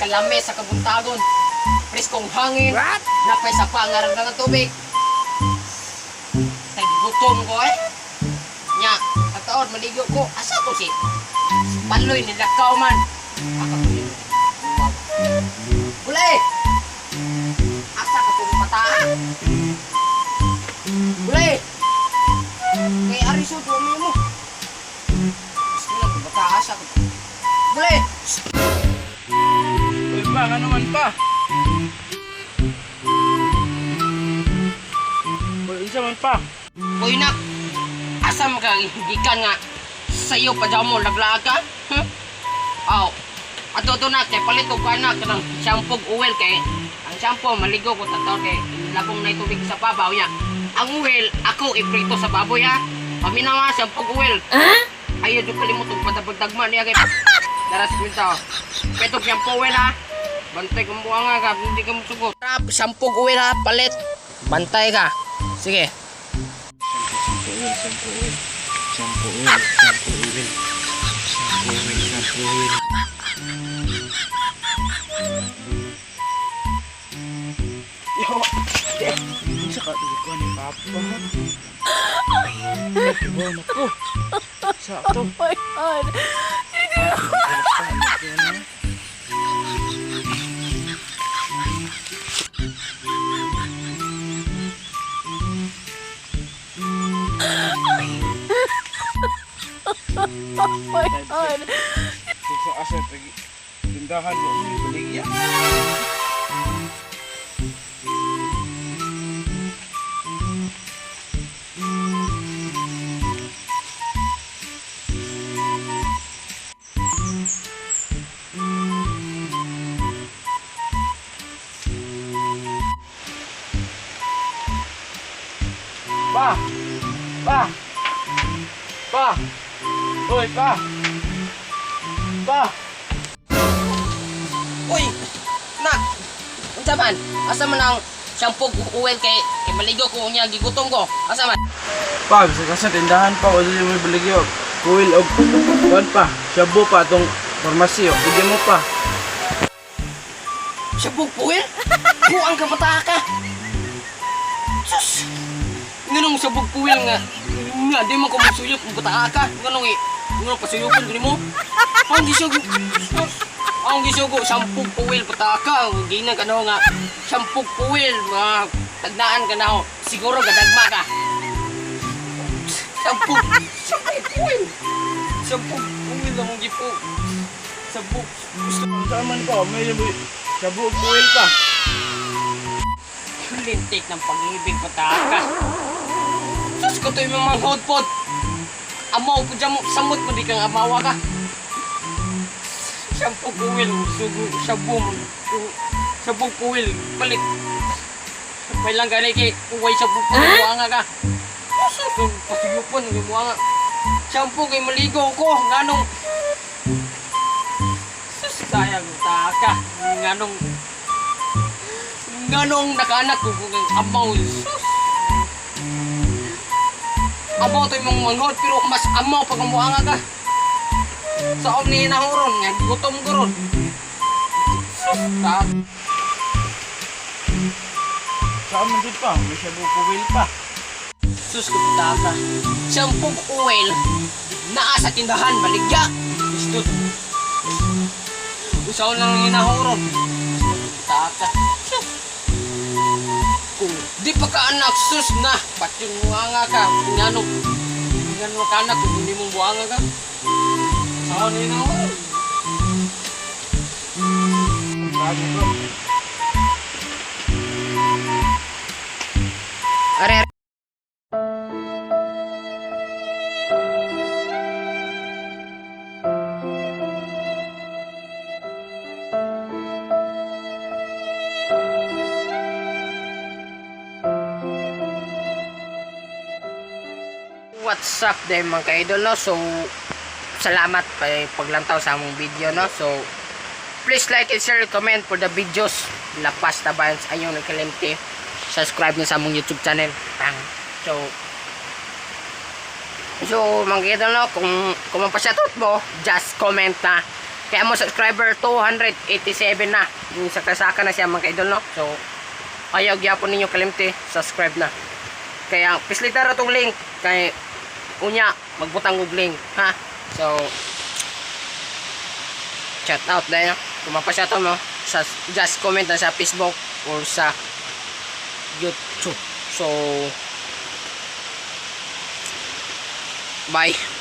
Kalami sa kabuntagon. Preskong hangin. Napay sa pangarang ng tubig. Gutom ko eh. Nya, at taon maligo ko. Asa to si Paloy nilakaw man. Ako to yun. Bulay! Asa ka itong matahan? Bulay! Kay Ariso, dumi mo. Gusto lang itong matahan. Asa ka. Bulay! Uy pa, ano man pa? Uy, isa man pa. Uy nak, asa gikan nga sa'yo pa dyan mo naglaag ka? Huh? Aw, ato to nak, kay palit ko na kanang shampoo oil kay ang shampoo maligo ko tataw kay labong na tubig sa babaw niya. Ang oil, ako iprito sa baboy ha. Paminawa shampoo oil. Ayaw dyan kalimutong padabagdagman niya kay daras minta. Petok shampoo oil ha. Bantay kang buwanga ka, hindi ka musugot. Shampoo oil ha, palit. Bantay ka. Sige. Shampoo oil. Yo, bisa ka tuloy ko ni Papa. Diba na po? Sakto. Oh my God. Oh my God. Sa asa tindahan mo ni baligya. Pa! Pa! Pa! Uy, pa! Pa! Uy! Nak! Unsa man? Asa man ang shampoo oil kay maligo ko niya gigutom ko. Asa man? Pa, bisa ka sa tindahan pa, wala yung may baligya. Kuwil o kuwan pa, shabu pa itong farmasy o. Bigyan mo pa. Shampoo oil? Buang ka mata ka. Sus! Nganong shampoo oil nga? Nga, di mo ko masuyop kung bata ka. Nganong pasuyopin ko ni mo? Ang gisugo. Ang gisugo, shampoo oil pataka. Hindi na ka na nga. Shampoo oil. Tagnaan ka na ho. Siguro gadagma ka. Shampoo oil. Shampoo oil ang gipo. Shampoo. Gusto mo saman pa, may shabu kuwil pa. Lintik ng pag-ibig pataka. Sus ko to yung mga hotpot. Amaw po dyan mo. Samot mo di kang amawa ka. Shampoo kuwil. Sugo. Shampoo kuwil. Balik. May lang ganay kay uway shampoo kuwil. Buanga ka. Sus. Pasiyupan. Buanga. Shampoo kay maligo ko. Nganong. Sus. Sayang taka. Nganong nakaanak ko kung amaw. Sus. Amaw to yung manghod pero mas amaw pag umuanga ka. Sa ni nahuron nga gutom ko ron. Sus ta. Saan man dito pa, may shabu kuwil pa. Sus kumita ka. Shampoo oil naa sa tindahan baligya. Gusto. Usaw lang ni nahuron. Kumita ka. Sus. Kung di pa ka anak, sus na. Ba't yung buwanga ka? Ngano ka anak kung hindi mong buwanga ka? Saan na yun ako? Bago bro. Are. What's up day mga ka-idol no? So salamat pa paglantaw sa among video no. So please like and share, comment for the videos. Lapas na ba ayong nagkalimti. Subscribe na sa among YouTube channel. Bang. So So, mga idol no, kung mapasyatot mo, just comment na. Kaya mo subscriber 287 na. Yung sakasaka na siya mga idol no. So, ayaw gyapon ninyo kalimti, subscribe na. Kaya pislita ra tong link kay unya magbutang og link, ha. So, shout out dahil kung mapasyatot mo, just comment na sa Facebook or sa YouTube. So, bye.